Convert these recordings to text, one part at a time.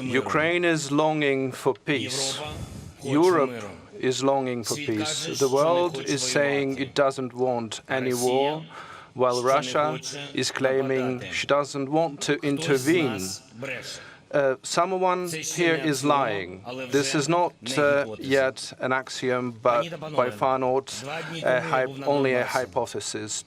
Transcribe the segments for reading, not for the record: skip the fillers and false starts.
Ukraine is longing for peace. Europe is longing for peace. The world is saying it doesn't want any war, while Russia is claiming she doesn't want to intervene. Someone here is lying. This is not yet an axiom, but by far not only a hypothesis.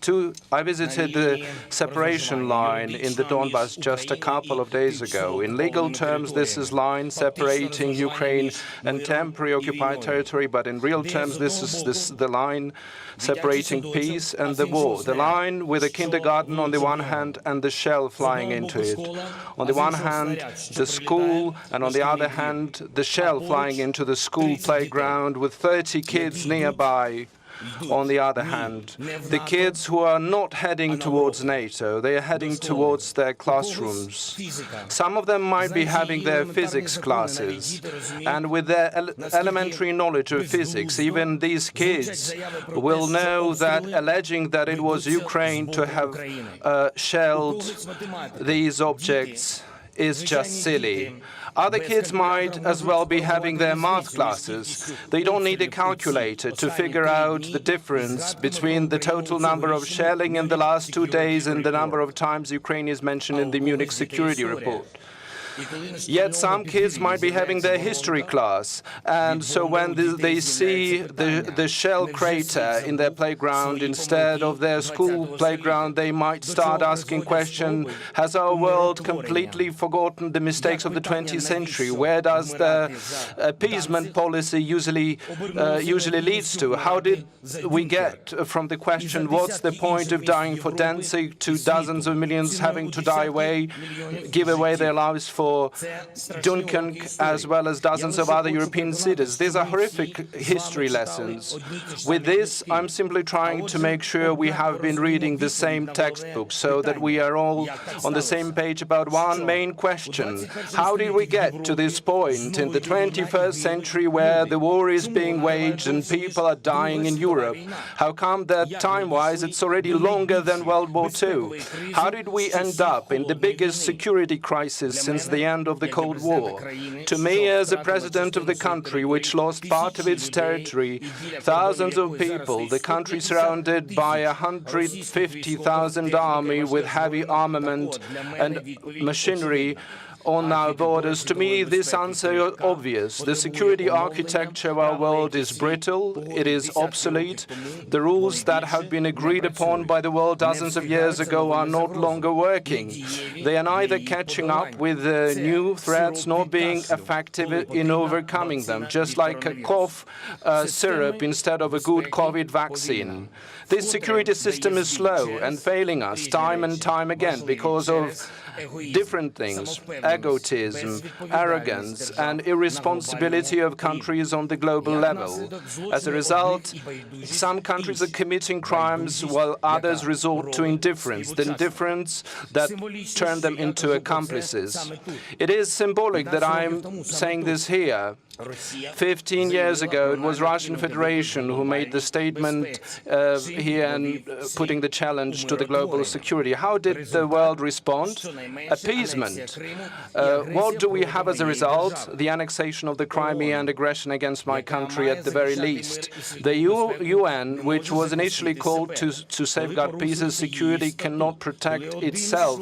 I visited the separation line in the Donbass just a couple of days ago. In legal terms, this is line separating Ukraine and temporary occupied territory, but in real terms, this is the line separating peace and the war. The line with a kindergarten on the one hand and the shell flying into it. On the one hand, the school, and on the other hand, the shell flying into the school playground with 30 kids nearby. On the other hand, the kids who are not heading towards NATO, they are heading towards their classrooms. Some of them might be having their physics classes, and with their elementary knowledge of physics, even these kids will know that alleging that it was Ukraine to have shelled these objects is just silly. Other kids might as well be having their math classes. They don't need a calculator to figure out the difference between the total number of shelling in the last 2 days and the number of times Ukraine is mentioned in the Munich Security Report. Yet some kids might be having their history class, and so when they see the shell crater in their playground instead of their school playground, they might start asking questions, has our world completely forgotten the mistakes of the 20th century? Where does the appeasement policy usually leads to? How did we get from the question, what's the point of dying for Danzig, to dozens of millions having to give away their lives for Dunkirk, as well as dozens of other European cities? These are horrific history lessons. With this, I'm simply trying to make sure we have been reading the same textbook so that we are all on the same page about one main question. How did we get to this point in the 21st century where the war is being waged and people are dying in Europe? How come that time-wise it's already longer than World War II? How did we end up in the biggest security crisis since the end of the Cold War? To me, as a president of the country which lost part of its territory, thousands of people, the country surrounded by 150,000 army with heavy armament and machinery on our borders, to me, this answer is obvious. The security architecture of our world is brittle, it is obsolete. The rules that have been agreed upon by the world dozens of years ago are no longer working. They are neither catching up with new threats nor being effective in overcoming them, just like a cough syrup instead of a good COVID vaccine. This security system is slow and failing us time and time again because of different things: egotism, arrogance, and irresponsibility of countries on the global level. As a result, some countries are committing crimes while others resort to indifference, the indifference that turn them into accomplices. It is symbolic that I'm saying this here. 15 years ago, it was Russian Federation who made the statement here and putting the challenge to the global security. How did the world respond? Appeasement. What do we have as a result? The annexation of the Crimea and aggression against my country at the very least. The UN, which was initially called to safeguard peace and security, cannot protect itself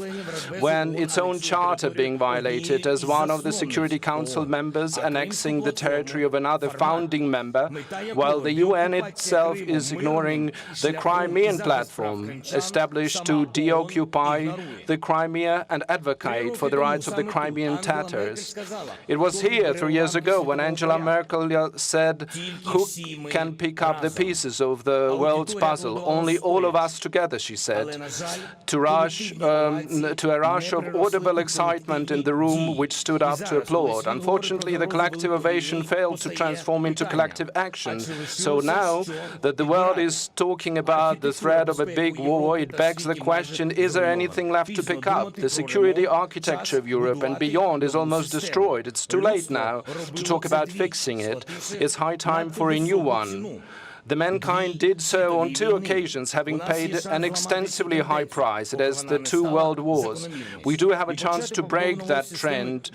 when its own charter being violated as one of the Security Council members annexing the territory of another founding member, while the UN itself is ignoring the Crimean platform, established to deoccupy the Crimea and advocate for the rights of the Crimean Tatars. It was here 3 years ago when Angela Merkel said, "Who can pick up the pieces of the world's puzzle? Only all of us together," she said, to a rush of audible excitement in the room which stood up to applaud. Unfortunately, the collective ovation failed to transform into collective action. So now that the world is talking about the threat of a big war, it begs the question, is there anything left to pick up? The security architecture of Europe and beyond is almost destroyed. It's too late now to talk about fixing it. It's high time for a new one. The mankind did so on 2 occasions, having paid an extensively high price. It is the 2 world wars. We do have a chance to break that trend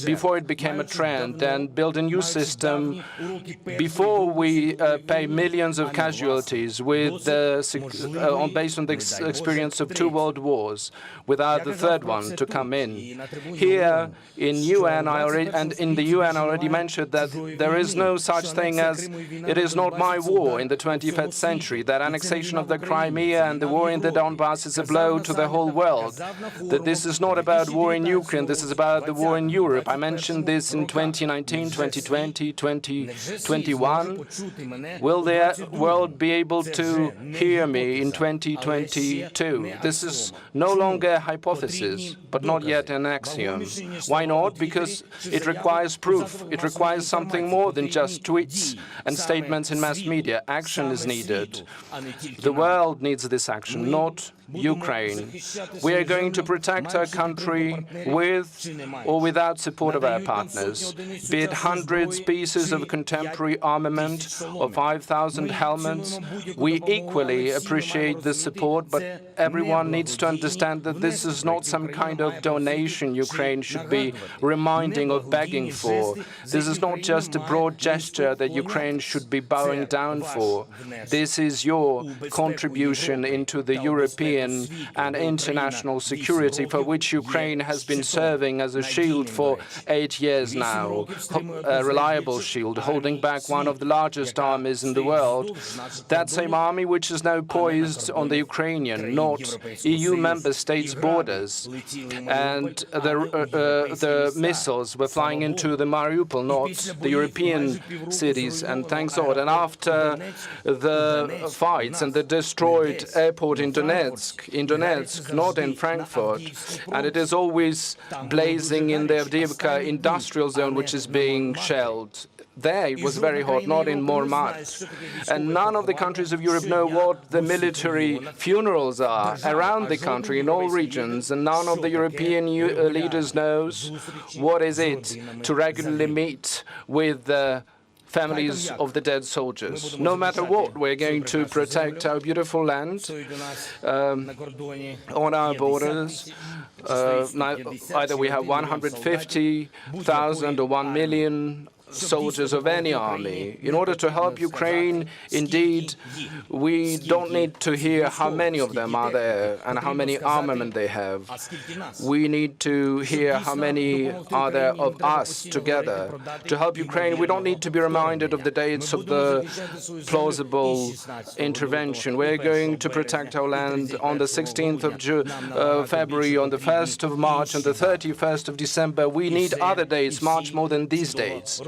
before it became a trend and build a new system before we pay millions of casualties with based on the experience of 2 world wars, without the 3rd one to come in. Here in UN, I already mentioned that there is no such thing as "it is not my war" in the 21st century, that annexation of the Crimea and the war in the Donbass is a blow to the whole world, that this is not about war in Ukraine, this is about the war in Europe. I mentioned this in 2019, 2020, 2021. Will the world be able to hear me in 2022? This is no longer a hypothesis, but not yet an axiom. Why not? Because it requires proof. It requires something more than just tweets and statements in mass media. Action is needed. The world needs this action, not Ukraine. We are going to protect our country with or without support of our partners, be it hundreds pieces of contemporary armament or 5,000 helmets. We equally appreciate the support, but everyone needs to understand that this is not some kind of donation Ukraine should be reminding or begging for. This is not just a broad gesture that Ukraine should be bowing down for. This is your contribution into the European and international security for which Ukraine has been serving as a shield for 8 years now, a reliable shield, holding back one of the largest armies in the world. That same army which is now poised on the Ukrainian, not EU member states' borders. And the missiles were flying into the Mariupol, not the European cities. And thanks God. And after the fights and the destroyed airport in Donetsk, not in Frankfurt, and it is always blazing in the Avdiivka industrial zone, which is being shelled. There it was very hot, not in Mormat. And none of the countries of Europe know what the military funerals are around the country in all regions, and none of the European leaders knows what is it to regularly meet with the families of the dead soldiers. No matter what, we're going to protect our beautiful land on our borders. Either we have 150,000 or 1 million soldiers of any army. In order to help Ukraine, indeed, we don't need to hear how many of them are there and how many armament they have. We need to hear how many are there of us together. To help Ukraine, we don't need to be reminded of the dates of the plausible intervention. We're going to protect our land on the 16th of February, on the 1st of March, and the 31st of December. We need other dates, much more than these dates.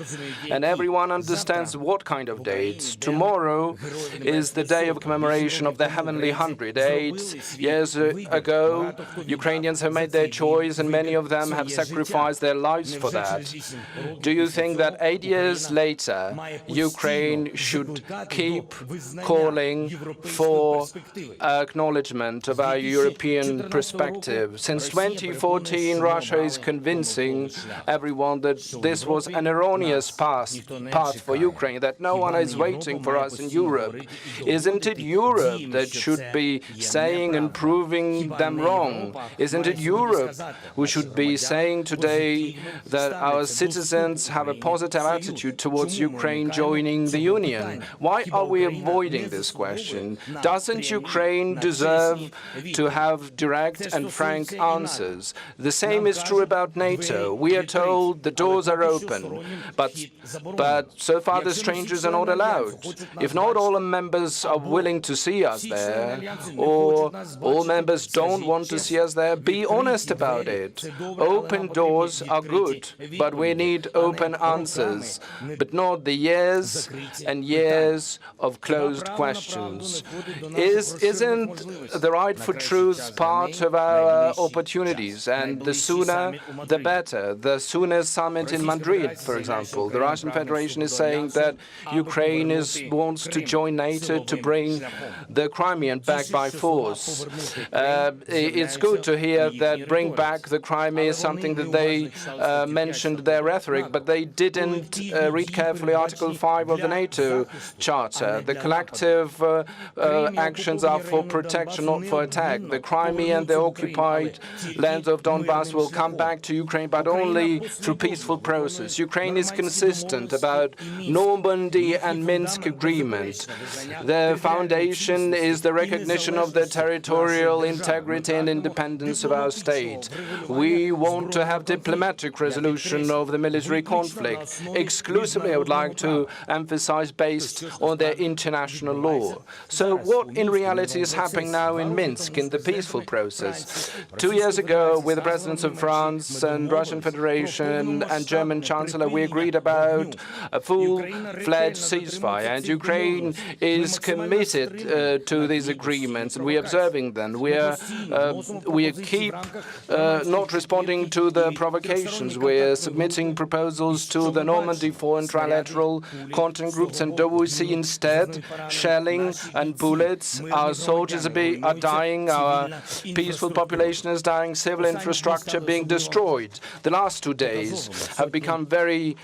And everyone understands what kind of dates. Tomorrow is the day of commemoration of the Heavenly 100. 8 years ago, Ukrainians have made their choice, and many of them have sacrificed their lives for that. Do you think that 8 years later, Ukraine should keep calling for acknowledgement of our European perspective? Since 2014, Russia is convincing everyone that this was an erroneous path for Ukraine, that no one is waiting for us in Europe. Isn't it Europe that should be saying and proving them wrong? Isn't it Europe who should be saying today that our citizens have a positive attitude towards Ukraine joining the Union? Why are we avoiding this question? Doesn't Ukraine deserve to have direct and frank answers? The same is true about NATO. We are told the doors are open, but so far the strangers are not allowed. If not all members are willing to see us there, or all members don't want to see us there, be honest about it. Open doors are good, but we need open answers, but not the years and years of closed questions. Isn't the right for truth part of our opportunities? And the sooner, the better. The sooner summit in Madrid, for example. rhetorical. The Russian Federation is saying that Ukraine wants to join NATO to bring the Crimean back by force. It's good to hear that bring back the Crimea is something that they mentioned their rhetoric, but they didn't read carefully Article 5 of the NATO Charter. The collective actions are for protection, not for attack. The Crimea and the occupied lands of Donbass will come back to Ukraine, but only through peaceful process. Ukraine is consistent about Normandy and Minsk agreement. The foundation is the recognition of the territorial integrity and independence of our state. We want to have diplomatic resolution of the military conflict, exclusively, I would like to emphasize, based on the international law. So what in reality is happening now in Minsk in the peaceful process? 2 years ago, with the presidents of France and Russian Federation and German Chancellor, we agreed about a full-fledged ceasefire, and Ukraine is committed to these agreements, and we are observing them. We keep not responding to the provocations. We are submitting proposals to the Normandy Foreign Trilateral contact groups, and do we see instead shelling and bullets? Our soldiers are dying, our peaceful population is dying, civil infrastructure being destroyed. The last 2 days have become very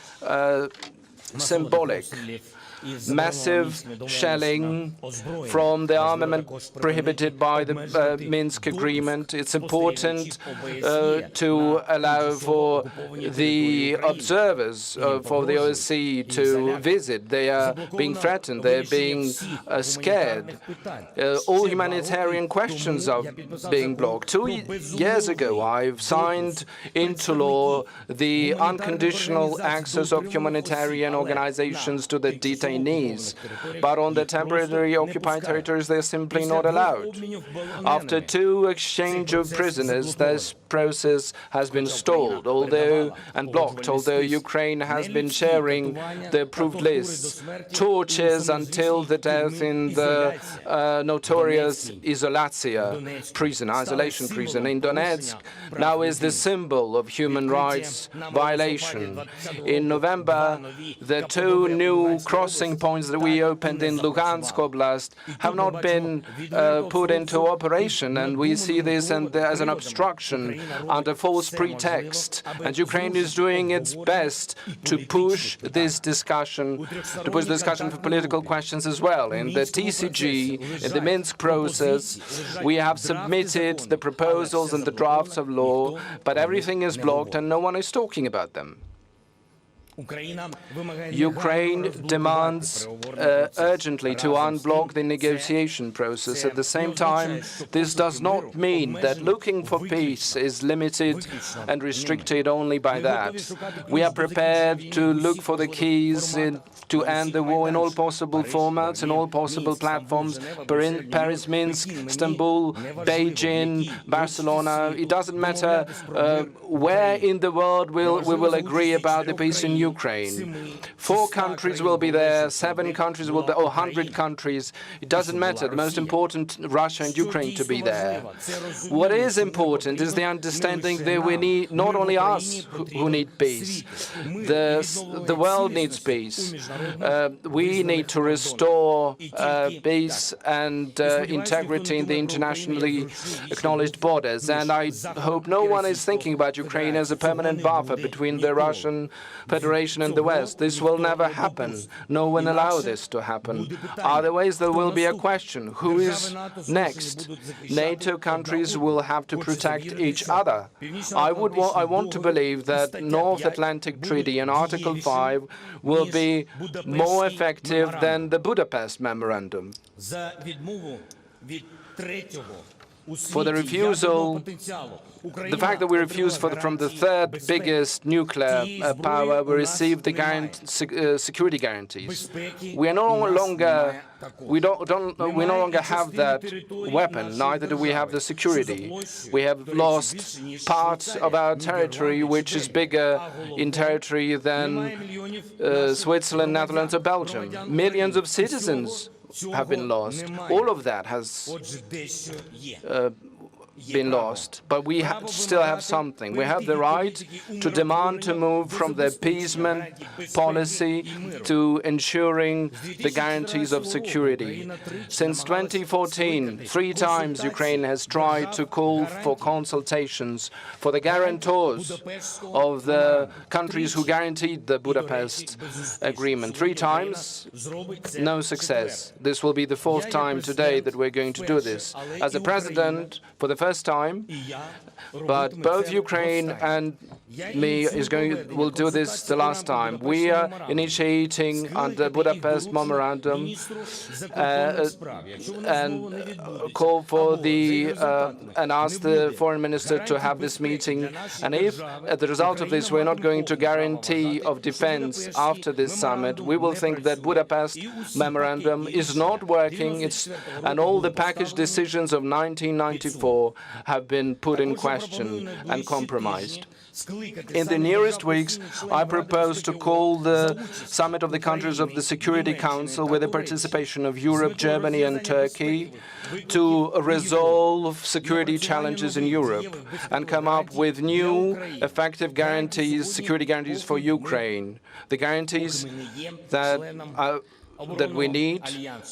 symbolic. Massive shelling from the armament prohibited by the Minsk agreement. It's important to allow for the observers for the OSCE to visit. They are being threatened. They're being scared. All humanitarian questions are being blocked. 2 years ago, I've signed into law the unconditional access of humanitarian organizations to the detainees. But on the temporarily occupied territories, they're simply not allowed. After 2 exchanges of prisoners, this process has been stalled and blocked, although Ukraine has been sharing the approved lists. Tortures until the death in the notorious isolation prison in Donetsk now is the symbol of human rights violation. In November, the 2 new crossing points that we opened in Luhansk Oblast have not been put into operation, and we see this as an obstruction under false pretext. And Ukraine is doing its best to push this discussion, for political questions as well. In the TCG, in the Minsk process, we have submitted the proposals and the drafts of law, but everything is blocked and no one is talking about them. Ukraine demands urgently to unblock the negotiation process. At the same time, this does not mean that looking for peace is limited and restricted only by that. We are prepared to look for the keys to end the war in all possible formats, in all possible platforms: Paris, Minsk, Istanbul, Beijing, Barcelona. It doesn't matter where in the world we will agree about the peace in Ukraine. 4 countries will be there, 7 countries will be, or 100 countries. It doesn't matter. The most important, Russia and Ukraine to be there. What is important is the understanding that we need not only us who need peace. The world needs peace. We need to restore peace and integrity in the internationally acknowledged borders. And I hope no one is thinking about Ukraine as a permanent buffer between the Russian Federation and the West. This will never happen. No one allow this to happen. Otherwise, there will be a question: who is next? NATO countries will have to protect each other. I want to believe that North Atlantic Treaty and Article 5 will be more effective than the Budapest Memorandum. For the refusal, the fact that we refused from the 3rd biggest nuclear power, we received the security guarantees. We no longer have that weapon. Neither do we have the security. We have lost part of our territory, which is bigger in territory than Switzerland, Netherlands, or Belgium. Millions of citizens have been lost. All of that has been lost, but we still have something. We have the right to demand to move from the appeasement policy to ensuring the guarantees of security. Since 2014, 3 times Ukraine has tried to call for consultations for the guarantors of the countries who guaranteed the Budapest Agreement. 3 times, no success. This will be the 4th time today that we're going to do this. As a president, for the first time, but both Ukraine and me will do this the last time. We are initiating under Budapest Memorandum and call for and ask the foreign minister to have this meeting. And if, as a result of this, we're not going to guarantee of defense after this summit, we will think that Budapest Memorandum is not working, and all the package decisions of 1994 have been put in question and compromised. In the nearest weeks, I propose to call the summit of the countries of the Security Council with the participation of Europe, Germany and Turkey to resolve security challenges in Europe and come up with new effective guarantees, security guarantees for Ukraine. The guarantees that we need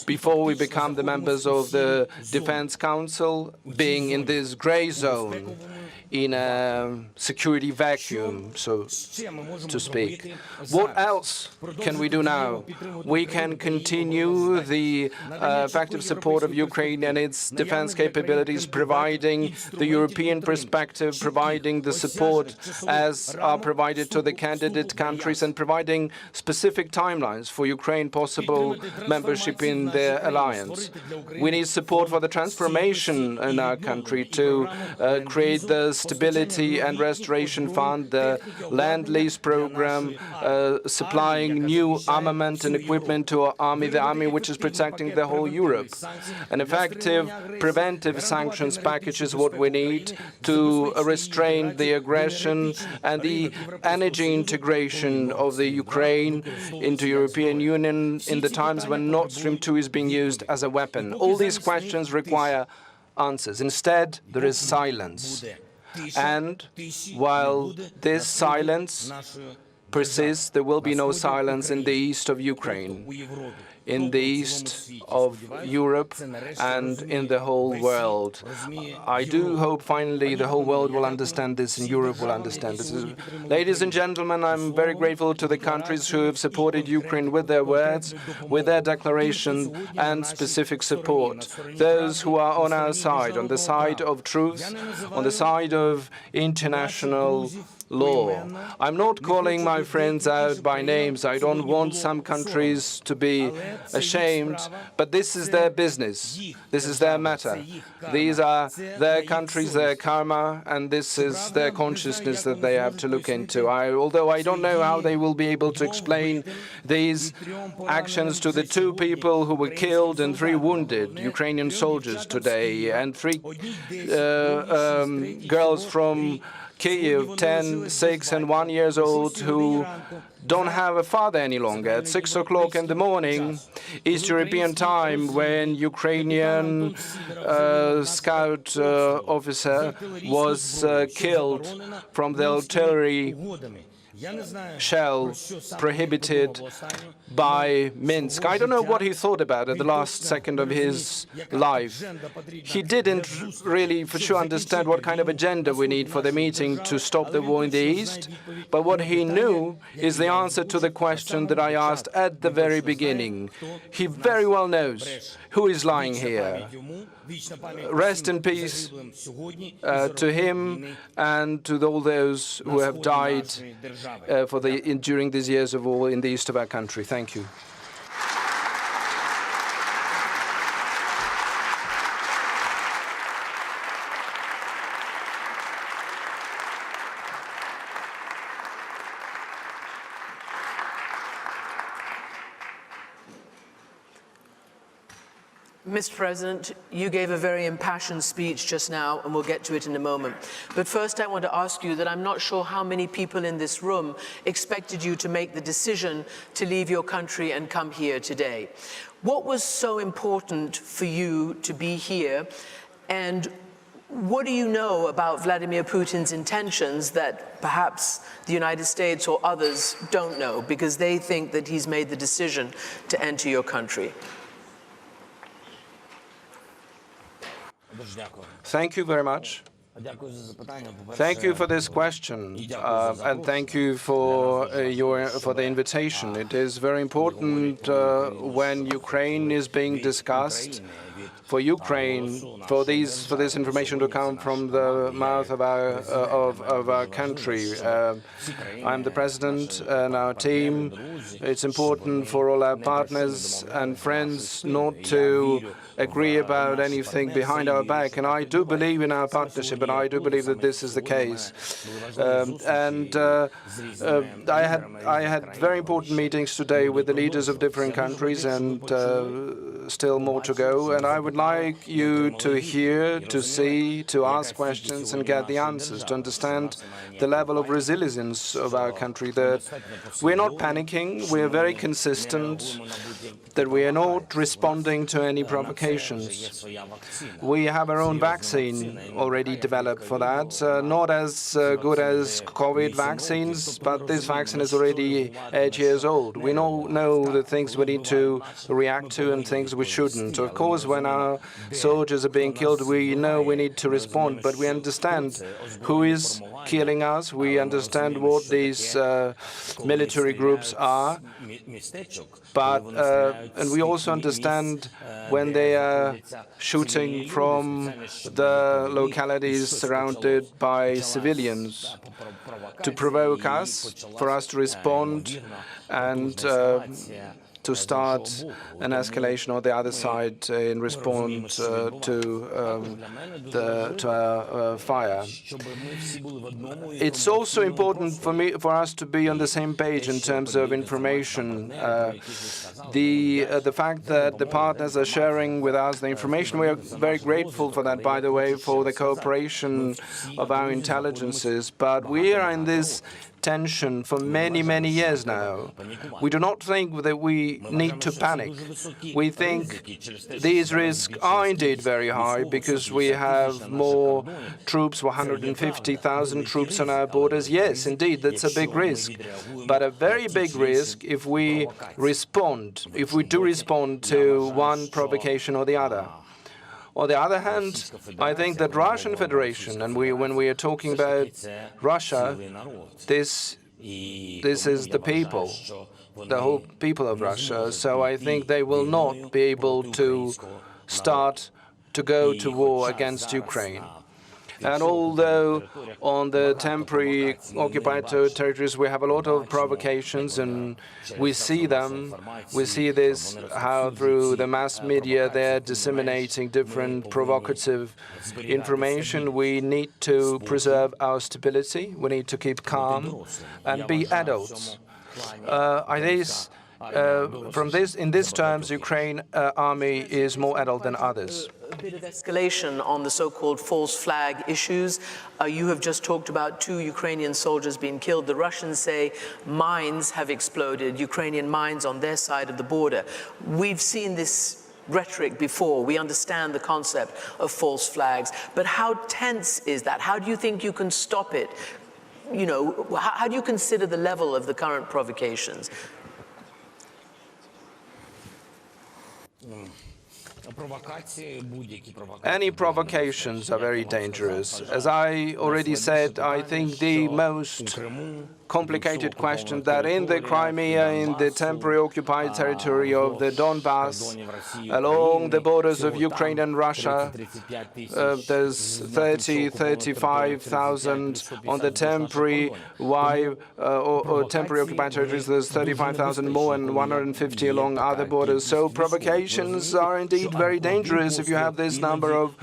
before we become the members of the Defense Council, being in this gray zone, in a security vacuum, so to speak. What else can we do now? We can continue the effective support of Ukraine and its defense capabilities, providing the European perspective, providing the support as are provided to the candidate countries, and providing specific timelines for Ukraine possible membership in their alliance. We need support for the transformation in our country to create the Stability and Restoration Fund, the Land Lease Program, supplying new armament and equipment to our army, the army which is protecting the whole Europe. An effective preventive sanctions package is what we need to restrain the aggression and the energy integration of the Ukraine into European Union in the times when Nord Stream 2 is being used as a weapon. All these questions require answers. Instead, there is silence. And while this silence persists, there will be no silence in the east of Ukraine, in the east of Europe, and in the whole world. I do hope finally the whole world will understand this and Europe will understand this. Ladies and gentlemen, I'm very grateful to the countries who have supported Ukraine with their words, with their declaration and specific support. Those who are on our side, on the side of truth, on the side of international law. I'm not calling my friends out by names. I don't want some countries to be ashamed, but this is their business. This is their matter. These are their countries, their karma, and this is their consciousness that they have to look into. Although I don't know how they will be able to explain these actions to the 2 people who were killed and 3 wounded Ukrainian soldiers today, and 3 girls from Kyiv, 10, 6 and 1 years old, who don't have a father any longer. At 6 o'clock in the morning, East European time, when Ukrainian scout officer was killed from the artillery shell prohibited by Minsk. I don't know what he thought about at the last second of his life. He didn't really for sure understand what kind of agenda we need for the meeting to stop the war in the East, but what he knew is the answer to the question that I asked at the very beginning. He very well knows who is lying here. Rest in peace to him and to all those who have died during these years of war in the east of our country. Thank you. Mr. President, you gave a very impassioned speech just now, and we'll get to it in a moment. But first, I want to ask you that I'm not sure how many people in this room expected you to make the decision to leave your country and come here today. What was so important for you to be here, and What do you know about Vladimir Putin's intentions that perhaps the United States or others don't know because they think that he's made the decision to enter your country? Thank you very much. Thank you for this question, and thank you for the invitation. It is very important when Ukraine is being discussed, for Ukraine, for this information to come from the mouth of our country. I'm the president and our team. It's important for all our partners and friends not to agree about anything behind our back, and I do believe in our partnership, and I do believe that this is the case. I had very important meetings today with the leaders of different countries, and still more to go. And I would like you to hear, to see, to ask questions and get the answers, to understand the level of resilience of our country, that we're not panicking, we're very consistent, that we are not responding to any provocations. We have our own vaccine already developed for that, not as good as COVID vaccines, but this vaccine is already 8 years old. We know the things we need to react to and things we shouldn't. Of course, when our soldiers are being killed, we know we need to respond, but we understand who is killing us, we understand what these military groups are, but and we also understand when they are shooting from the localities surrounded by civilians to provoke us, for us to respond and to start an escalation on the other side in response to our fire. It's also important for us to be on the same page in terms of information. The fact that the partners are sharing with us the information, we are very grateful for that, by the way, for the cooperation of our intelligences. But we are in this tension for many, many years now. We do not think that we need to panic. We think these risks are indeed very high because we have more troops, 150,000 troops on our borders. Yes, indeed, that's a big risk. But a very big risk if we do respond to one provocation or the other. On the other hand, I think that Russian Federation, and when we are talking about Russia, this is the people, the whole people of Russia. So I think they will not be able to start to go to war against Ukraine. And although on the temporary occupied territories we have a lot of provocations and we see them, we see this, how through the mass media they're disseminating different provocative information, we need to preserve our stability, we need to keep calm and be adults. In these terms, Ukraine army is more adult than others. A bit of escalation on the so-called false flag issues. You have just talked about 2 Ukrainian soldiers being killed. The Russians say mines have exploded, Ukrainian mines on their side of the border. We've seen this rhetoric before. We understand the concept of false flags. But how tense is that? How do you think you can stop it? You know, how do you consider the level of the current provocations? Any provocations are very dangerous. As I already said, I think the most complicated question that in the Crimea, in the temporary occupied territory of the Donbass, along the borders of Ukraine and Russia, there's 35,000 on the temporary temporary occupied territories, there's 35,000 more and 150 along other borders. So provocations are indeed very dangerous if you have this number of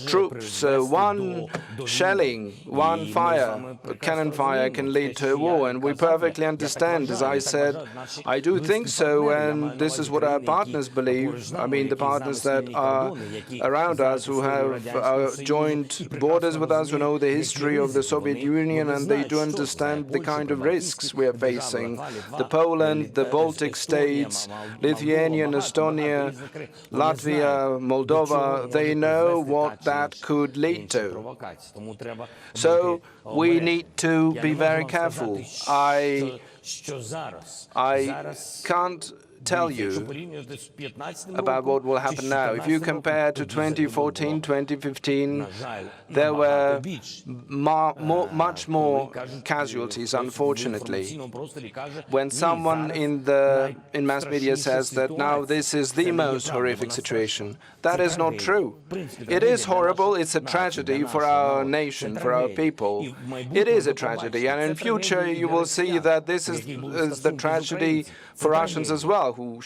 troops. One shelling, one fire, cannon fire can lead to a war. And we perfectly understand, as I said, I do think so, and this is what our partners believe. I mean, the partners that are around us, who have joined borders with us, who know the history of the Soviet Union, and they do understand the kind of risks we are facing. The Poland, the Baltic states, Lithuania, Estonia, Latvia, Moldova, they know what that could lead to. So we need to be very careful. I can't tell you about what will happen now. If you compare to 2014, 2015, there were much more casualties, unfortunately. When someone in mass media says that now this is the most horrific situation, that is not true. It is horrible, it's a tragedy for our nation, for our people. It is a tragedy, and in future you will see that this is the tragedy for Russians as well, who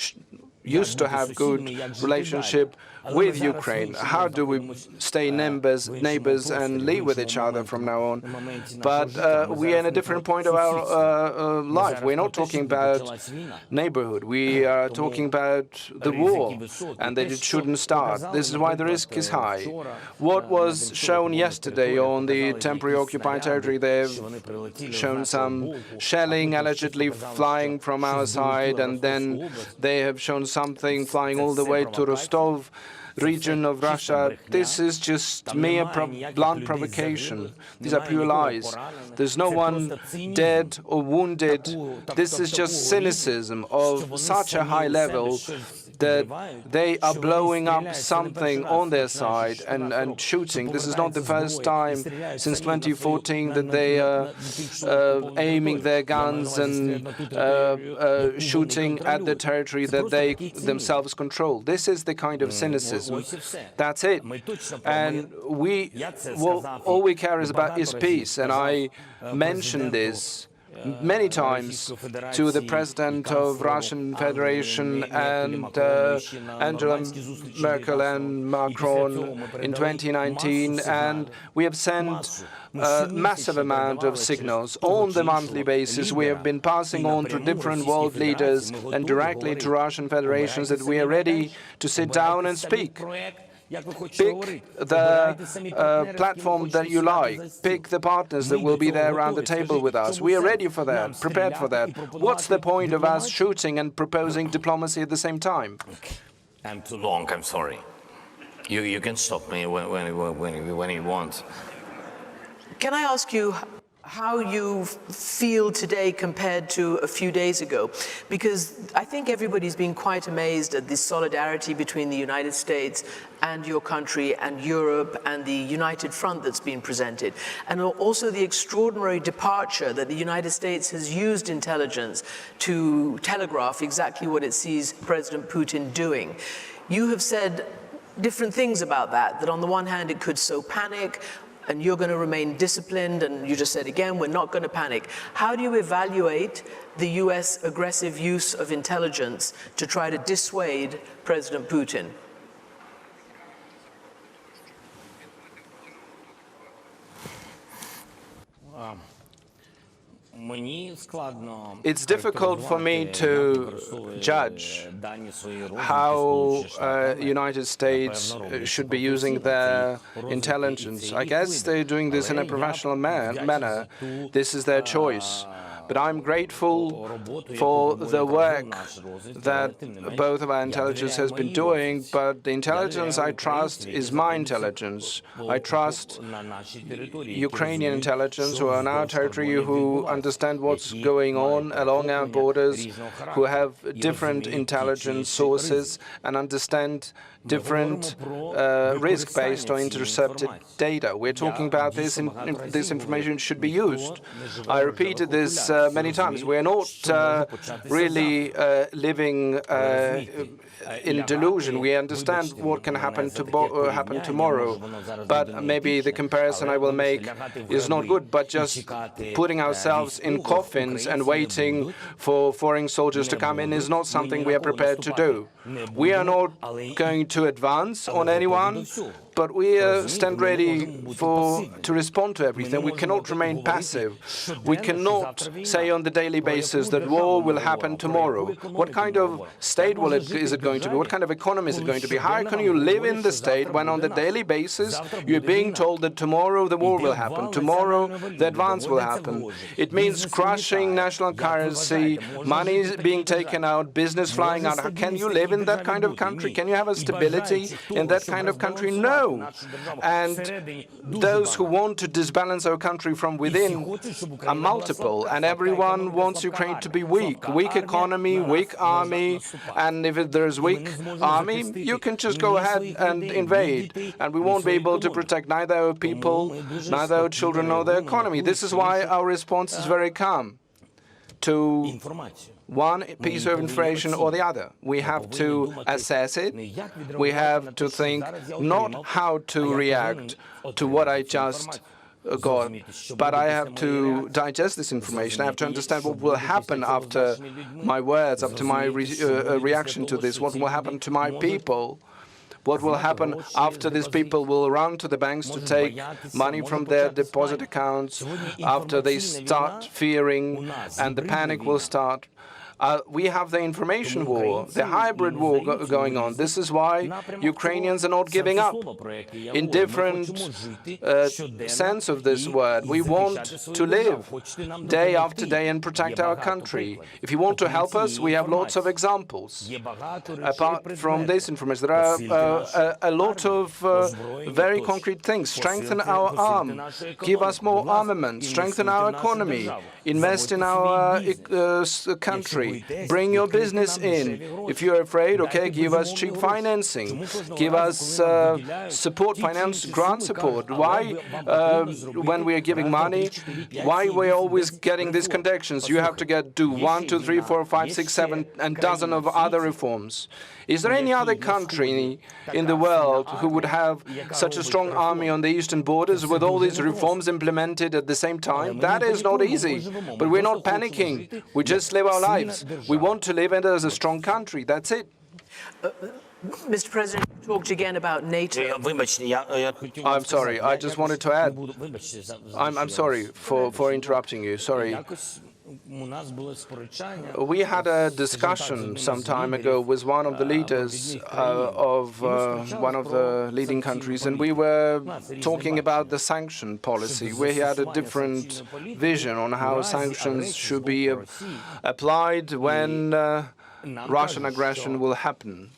used to have good relationship with Ukraine. How do we stay neighbors and live with each other from now on? But we are in a different point of our life. We're not talking about neighborhood. We are talking about the war, and that it shouldn't start. This is why the risk is high. What was shown yesterday on the temporary occupied territory, they've shown some shelling allegedly flying from our side, and then they have shown something flying all the way to Rostov region of Russia. This is just mere blunt provocation. These are pure lies. There's no one dead or wounded. This is just cynicism of such a high level that they are blowing up something on their side and shooting. This is not the first time since 2014 that they are aiming their guns and shooting at the territory that they themselves control. This is the kind of cynicism. That's it. And all we care is peace. And I mentioned this many times to the President of Russian Federation and Angela Merkel and Macron in 2019, and we have sent a massive amount of signals. On the monthly basis, we have been passing on to different world leaders and directly to Russian federations that we are ready to sit down and speak. Pick the platform that you like. Pick the partners that will be there around the table with us. We are ready for that, prepared for that. What's the point of us shooting and proposing diplomacy at the same time? I'm too long, I'm sorry. You can stop me when you want. Can I ask you how you feel today compared to a few days ago? Because I think everybody's been quite amazed at the solidarity between the United States and your country and Europe and the united front that's been presented, and also the extraordinary departure that the United States has used intelligence to telegraph exactly what it sees President Putin doing. You have said different things about that on the one hand it could sow panic, and you're going to remain disciplined, and you just said again, we're not going to panic. How do you evaluate the US aggressive use of intelligence to try to dissuade President Putin? It's difficult for me to judge how United States should be using their intelligence. I guess they're doing this in a professional manner. This is their choice. But I'm grateful for the work that both of our intelligence has been doing, but the intelligence I trust is my intelligence. I trust Ukrainian intelligence who are on our territory, who understand what's going on along our borders, who have different intelligence sources and understand different risk based on intercepted data. We're talking about this, and this information should be used. I repeated this many times. We're not really living in delusion. We understand what can happen tomorrow, but maybe the comparison I will make is not good, but just putting ourselves in coffins and waiting for foreign soldiers to come in is not something we are prepared to do. We are not going to advance on anyone. But we stand ready to respond to everything. We cannot remain passive. We cannot say on the daily basis that war will happen tomorrow. What kind of state is it going to be? What kind of economy is it going to be? How can you live in the state when on the daily basis you're being told that tomorrow the war will happen, tomorrow the advance will happen? It means crushing national currency, money being taken out, business flying out. Can you live in that kind of country? Can you have a stability in that kind of country? No. And those who want to disbalance our country from within are multiple, and everyone wants Ukraine to be weak. Weak economy, weak army, and if there's weak army, you can just go ahead and invade, and we won't be able to protect neither our people, neither our children, nor the economy. This is why our response is very calm to one piece of information or the other. We have to assess it. We have to think not how to react to what I just got, but I have to digest this information. I have to understand what will happen after my words, after my reaction to this, what will happen to my people. What will happen after these people will run to the banks to take money from their deposit accounts, after they start fearing and the panic will start? We have the information war, the hybrid war going on. This is why Ukrainians are not giving up. In different sense of this word, we want to live day after day and protect our country. If you want to help us, we have lots of examples. Apart from this information, there are a lot of very concrete things. Strengthen our arm, give us more armament, strengthen our economy, invest in our country. Bring your business in. If you're afraid, okay, give us cheap financing. Give us support, finance, grant support. Why, when we are giving money, why we're always getting these conditions? You have to do 1, 2, 3, 4, 5, 6, 7, and dozen of other reforms. Is there any other country in the world who would have such a strong army on the eastern borders with all these reforms implemented at the same time? That is not easy. But we're not panicking. We just live our lives. We want to live as a strong country. That's it. Mr. President, you talked again about NATO. I'm sorry. I just wanted to add. I'm sorry for interrupting you. Sorry. We had a discussion some time ago with one of the leaders of one of the leading countries, and we were talking about the sanction policy. We had a different vision on how sanctions should be applied when Russian aggression will happen.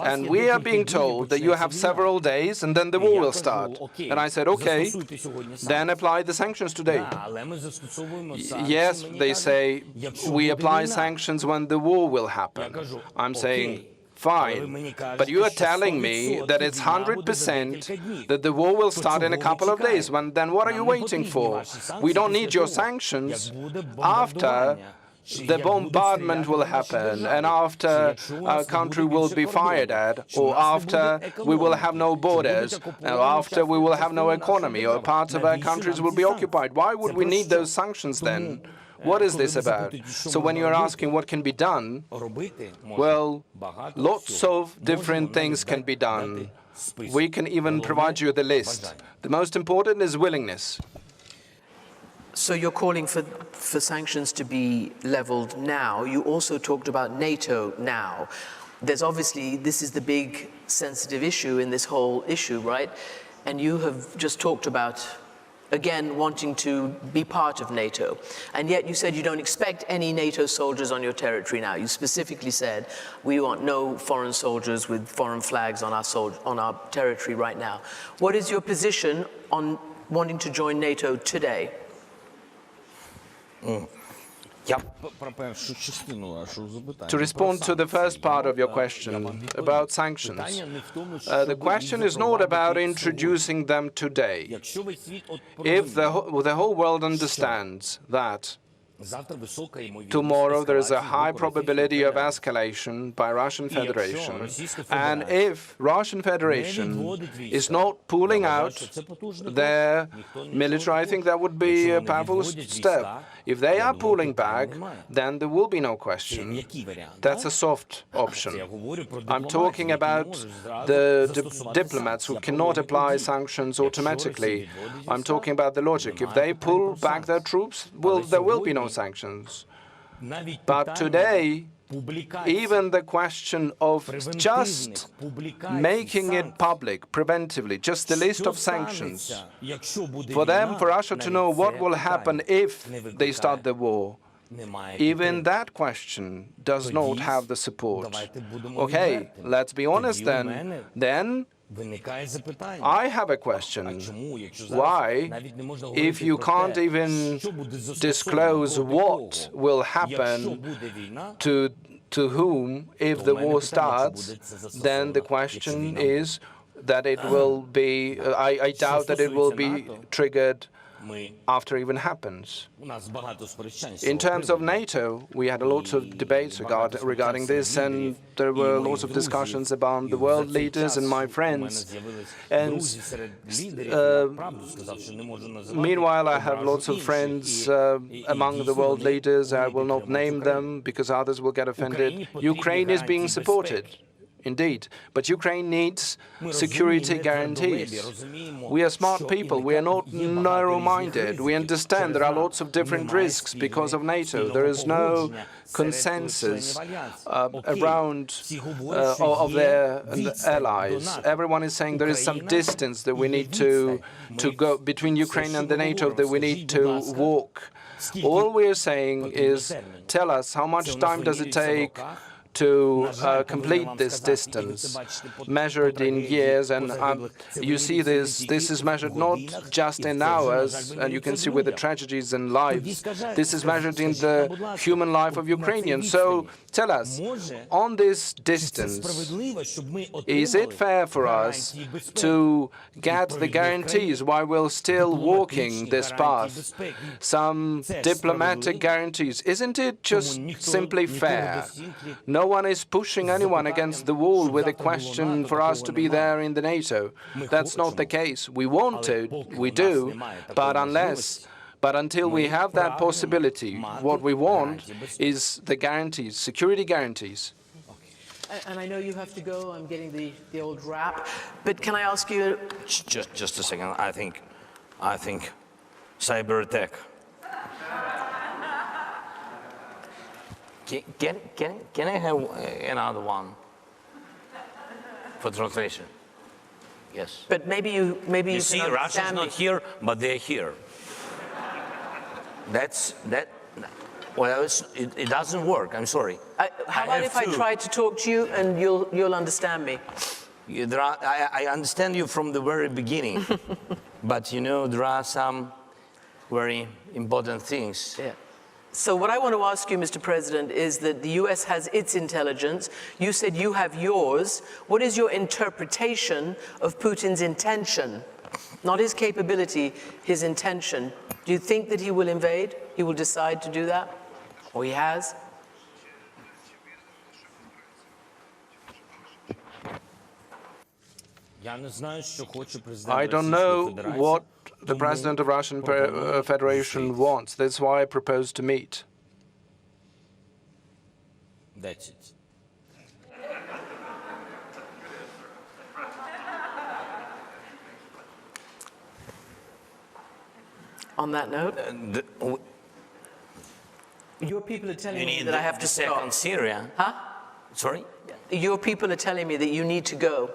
And we are being told that you have several days and then the war will start. And I said, okay, then apply the sanctions today. Yes, they say, we apply sanctions when the war will happen. I'm saying, fine, but you are telling me that it's 100% that the war will start in a couple of days. Then what are you waiting for? We don't need your sanctions after the bombardment will happen, and after our country will be fired at, or after we will have no borders, or after we will have no economy, or parts of our countries will be occupied. Why would we need those sanctions then? What is this about? So when you're asking what can be done, well, lots of different things can be done. We can even provide you the list. The most important is willingness. So you're calling for sanctions to be leveled now. You also talked about NATO now. There's obviously, this is the big sensitive issue in this whole issue, right? And you have just talked about, again, wanting to be part of NATO. And yet you said you don't expect any NATO soldiers on your territory now. You specifically said we want no foreign soldiers with foreign flags on our territory right now. What is your position on wanting to join NATO today? To respond to the first part of your question about sanctions, the question is not about introducing them today. If the whole world understands that tomorrow there is a high probability of escalation by Russian Federation, and if Russian Federation is not pulling out their military, I think that would be a powerful step. If they are pulling back, then there will be no question. That's a soft option. I'm talking about the diplomats who cannot apply sanctions automatically. I'm talking about the logic. If they pull back their troops, well, there will be no sanctions. But today, even the question of just making it public preventively, just the list of sanctions, for them, for Russia to know what will happen if they start the war, even that question does not have the support. Okay, let's be honest then. Then I have a question. Why, if you can't even disclose what will happen to whom if the war starts, then the question is that it will be, I doubt that it will be triggered after it even happens. In terms of NATO, we had a lot of debates regarding this, and there were lots of discussions about the world leaders and my friends. And meanwhile, I have lots of friends among the world leaders. I will not name them because others will get offended. Ukraine is being supported. Indeed, but Ukraine needs security guarantees. We are smart people, we are not narrow-minded. We understand there are lots of different risks because of NATO. There is no consensus around of their allies. Everyone is saying there is some distance that we need to go between Ukraine and the NATO, that we need to walk. All we are saying is, tell us, how much time does it take to complete this distance, measured in years, and you see this is measured not just in hours, and you can see with the tragedies and lives. This is measured in the human life of Ukrainians. So tell us, on this distance, is it fair for us to get the guarantees while we're still walking this path? Some diplomatic guarantees. Isn't it just simply fair? No one is pushing anyone against the wall with a question for us to be there in the NATO. That's not the case. We want to, we do, but until we have that possibility, what we want is the guarantees, security guarantees. And I know you have to go. I'm getting the old rap. But can I ask you... Just a second. I think cyber attack. Can I have another one for translation? Yes. But maybe you see, Russia's not here, but they're here. Well, it doesn't work. I'm sorry. How about if I try to talk to you and you'll understand me? I understand you from the very beginning, but you know there are some very important things. Yeah. So what I want to ask you, Mr. President, is that the US has its intelligence. You said you have yours. What is your interpretation of Putin's intention? Not his capability, his intention. Do you think that he will invade? He will decide to do that? Or he has? I don't know what the President of Russian Federation wants. That's why I propose to meet. That's it. On that note, your people are telling me that I have to stop. On Syria. Huh? Sorry? Your people are telling me that you need to go.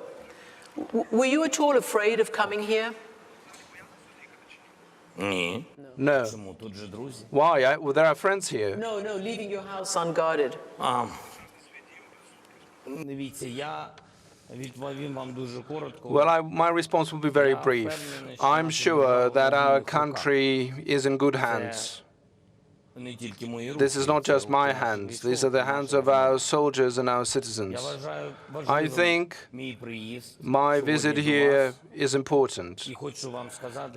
Were you at all afraid of coming here? No. Why? Well, there are friends here. No, leaving your house unguarded. Well, my response will be very brief. I'm sure that our country is in good hands. This is not just my hands. These are the hands of our soldiers and our citizens. I think my visit here is important.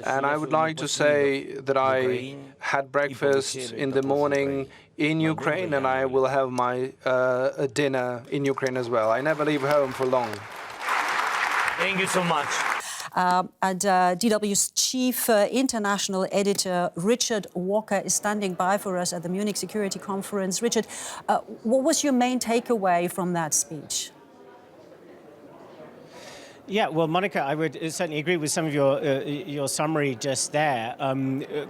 And I would like to say that I had breakfast in the morning in Ukraine, and I will have my dinner in Ukraine as well. I never leave home for long. Thank you so much. And DW's chief international editor, Richard Walker, is standing by for us at the Munich Security Conference. Richard, what was your main takeaway from that speech? Yeah, well, Monica, I would certainly agree with some of your summary just there.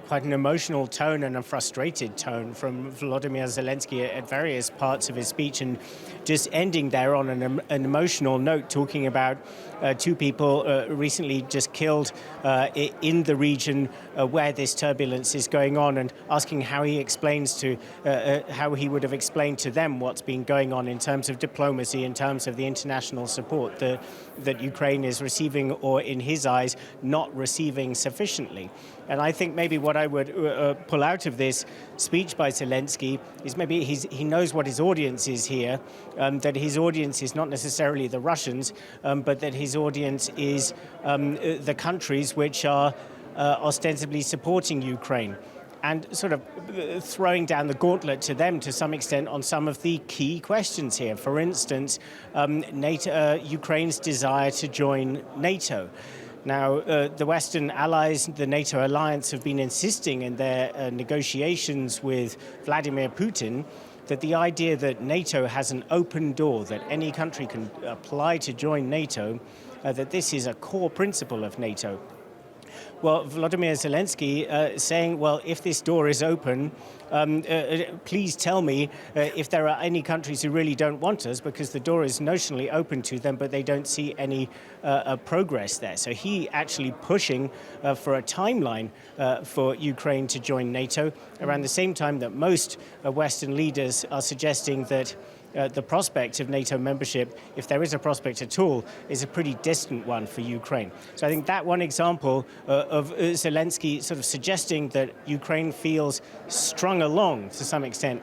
Quite an emotional tone and a frustrated tone from Volodymyr Zelenskyy at various parts of his speech, and just ending there on an emotional note, talking about two people recently just killed in the region where this turbulence is going on, and asking how he explains to how he would have explained to them what's been going on in terms of diplomacy, in terms of the international support that Ukraine is receiving, or in his eyes, not receiving sufficiently. And I think maybe what I would pull out of this speech by Zelenskyy is maybe he knows what his audience is here, that his audience is not necessarily the Russians, but that his audience is the countries which are ostensibly supporting Ukraine, and sort of throwing down the gauntlet to them to some extent on some of the key questions here. For instance, Ukraine's desire to join NATO. Now, the Western allies, the NATO alliance, have been insisting in their negotiations with Vladimir Putin that the idea that NATO has an open door, that any country can apply to join NATO, that this is a core principle of NATO. Well, Volodymyr Zelenskyy saying, well, if this door is open, please tell me if there are any countries who really don't want us, because the door is notionally open to them, but they don't see any progress there. So he actually pushing for a timeline for Ukraine to join NATO, around the same time that most Western leaders are suggesting that the prospect of NATO membership, if there is a prospect at all, is a pretty distant one for Ukraine. So I think that one example of Zelenskyy sort of suggesting that Ukraine feels strung along to some extent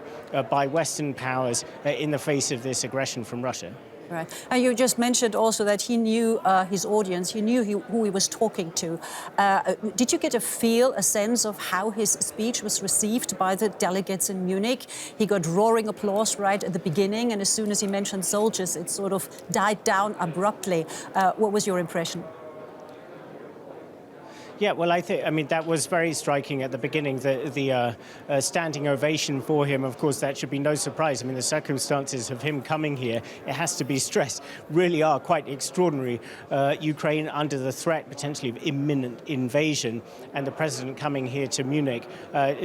by Western powers in the face of this aggression from Russia. Right. And you just mentioned also that he knew his audience, he knew who he was talking to. Did you get a sense of how his speech was received by the delegates in Munich? He got roaring applause right at the beginning, and as soon as he mentioned soldiers, it sort of died down abruptly. What was your impression? Yeah, well, I mean, that was very striking at the beginning, the standing ovation for him. Of course, that should be no surprise. I mean, the circumstances of him coming here, it has to be stressed, really are quite extraordinary. Ukraine under the threat, potentially, of imminent invasion, and the president coming here to Munich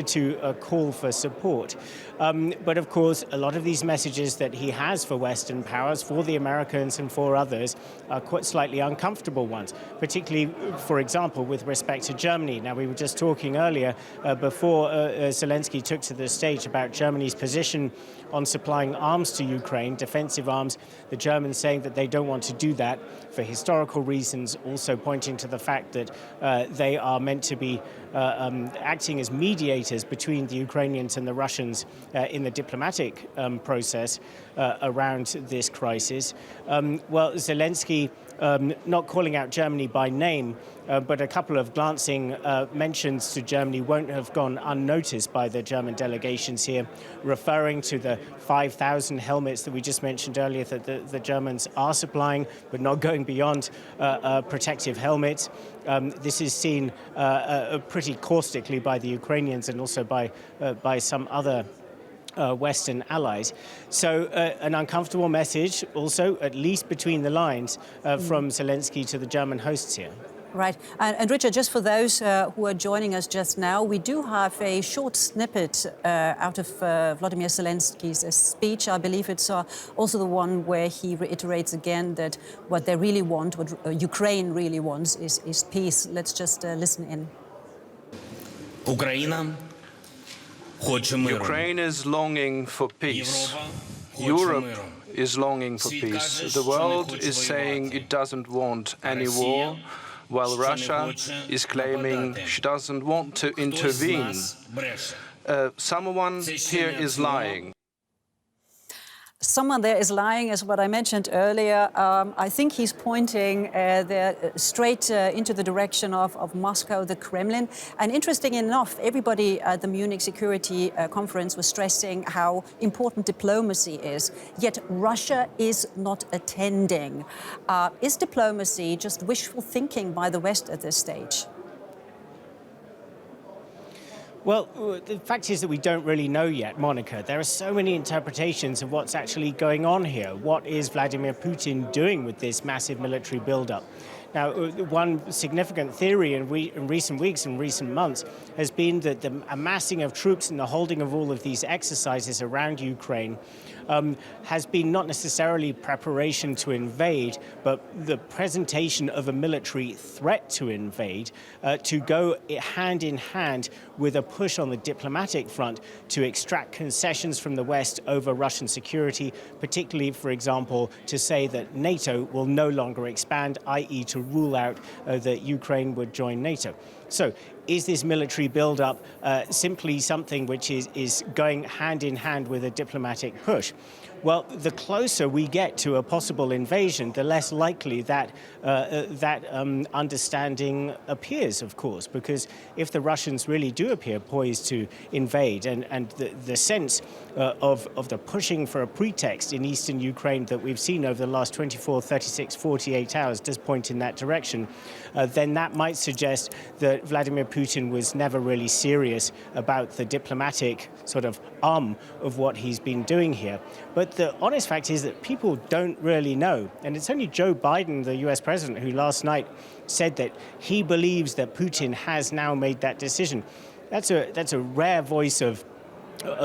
to call for support. But of course, a lot of these messages that he has for Western powers, for the Americans and for others, are quite slightly uncomfortable ones, particularly, for example, with respect to Germany. Now, we were just talking earlier before Zelenskyy took to the stage about Germany's position on supplying arms to Ukraine, defensive arms, the Germans saying that they don't want to do that for historical reasons, also pointing to the fact that they are meant to be acting as mediators between the Ukrainians and the Russians in the diplomatic process around this crisis. Well, Zelenskyy not calling out Germany by name, but a couple of glancing mentions to Germany won't have gone unnoticed by the German delegations here, referring to the 5,000 helmets that we just mentioned earlier that the Germans are supplying, but not going beyond protective helmets. This is seen pretty caustically by the Ukrainians and also by some other Western allies. So an uncomfortable message also, at least between the lines, from Zelenskyy to the German hosts here. Right. And Richard, just for those who are joining us just now, we do have a short snippet out of Volodymyr Zelenskyy's speech. I believe it's also the one where he reiterates again that what they really want, what Ukraine really wants, is peace. Let's just listen in. Ukraine is longing for peace. Europe is longing for peace. The world is saying it doesn't want any war, while Russia is claiming she doesn't want to intervene. Someone here is lying. Someone there is lying, as what I mentioned earlier. I think he's pointing there straight into the direction of Moscow, the Kremlin. And interesting enough, everybody at the Munich Security Conference was stressing how important diplomacy is. Yet Russia is not attending. Is diplomacy just wishful thinking by the West at this stage? Well, the fact is that we don't really know yet, Monica. There are so many interpretations of what's actually going on here. What is Vladimir Putin doing with this massive military buildup? Now, one significant theory in recent weeks and recent months has been that the amassing of troops and the holding of all of these exercises around Ukraine has been not necessarily preparation to invade, but the presentation of a military threat to invade, to go hand in hand with a push on the diplomatic front to extract concessions from the West over Russian security, particularly, for example, to say that NATO will no longer expand, i.e. to rule out that Ukraine would join NATO. So is this military build-up simply something which is going hand in hand with a diplomatic push? Well, the closer we get to a possible invasion, the less likely that understanding appears, of course, because if the Russians really do appear poised to invade, and the sense of the pushing for a pretext in eastern Ukraine that we've seen over the last 24, 36, 48 hours does point in that direction, then that might suggest that Vladimir Putin was never really serious about the diplomatic sort of of what he's been doing here. But the honest fact is that people don't really know. And it's only Joe Biden, the US president, who last night said that he believes that Putin has now made that decision. That's a rare voice of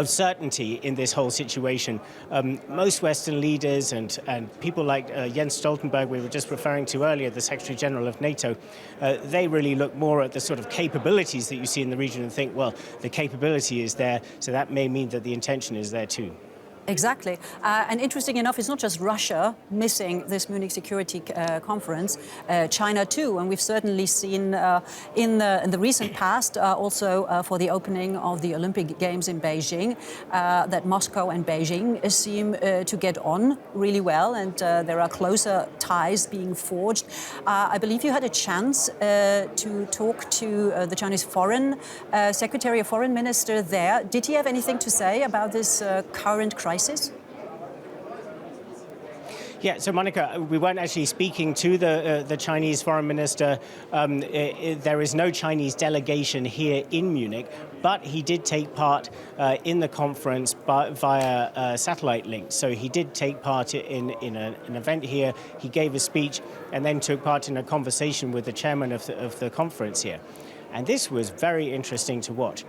certainty in this whole situation. Most Western leaders and people like Jens Stoltenberg, we were just referring to earlier, the Secretary General of NATO, they really look more at the sort of capabilities that you see in the region and think, well, the capability is there, so that may mean that the intention is there too. Exactly. And interesting enough, it's not just Russia missing this Munich Security Conference, China too. And we've certainly seen in the recent past, also for the opening of the Olympic Games in Beijing, that Moscow and Beijing seem to get on really well. And there are closer ties being forged. I believe you had a chance to talk to the Chinese Secretary of Foreign Minister there. Did he have anything to say about this current crisis? Yeah, so Monica, we weren't actually speaking to the Chinese foreign minister. There is no Chinese delegation here in Munich, but he did take part in the conference via satellite link. So he did take part in an event here. He gave a speech and then took part in a conversation with the chairman of the conference here. And this was very interesting to watch.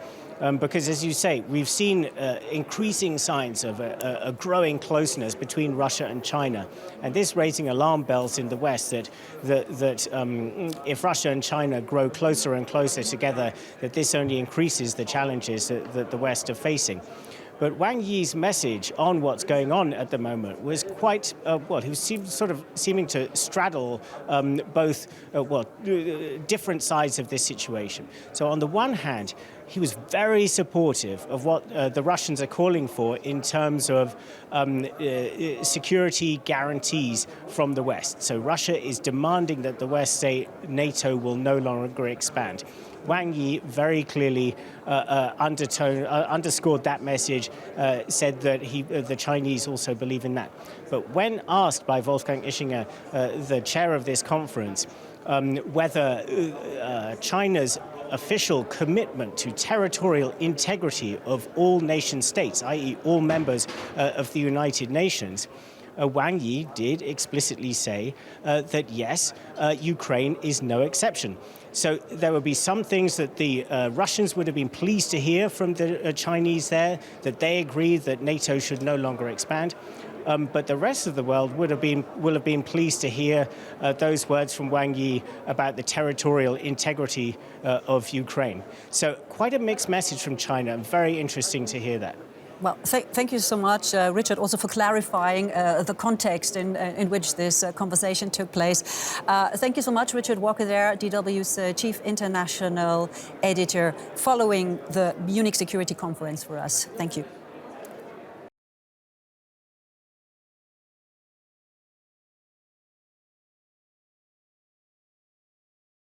Because, as you say, we've seen increasing signs of a growing closeness between Russia and China, and this raising alarm bells in the West that if Russia and China grow closer and closer together, that this only increases the challenges that the West are facing. But Wang Yi's message on what's going on at the moment was quite, he was seeming to straddle both, different sides of this situation. So on the one hand, he was very supportive of what the Russians are calling for in terms of security guarantees from the West. So Russia is demanding that the West say NATO will no longer expand. Wang Yi very clearly underscored that message, said that the Chinese also believe in that. But when asked by Wolfgang Ischinger, the chair of this conference, whether China's official commitment to territorial integrity of all nation states, i.e. all members of the United Nations, Wang Yi did explicitly say that yes, Ukraine is no exception. So there would be some things that the Russians would have been pleased to hear from the Chinese there, that they agree that NATO should no longer expand. But the rest of the world will have been pleased to hear those words from Wang Yi about the territorial integrity of Ukraine. So quite a mixed message from China. Very interesting to hear that. Well, thank you so much, Richard, also for clarifying the context in which this conversation took place. Thank you so much, Richard Walker there, DW's Chief International Editor, following the Munich Security Conference for us. Thank you.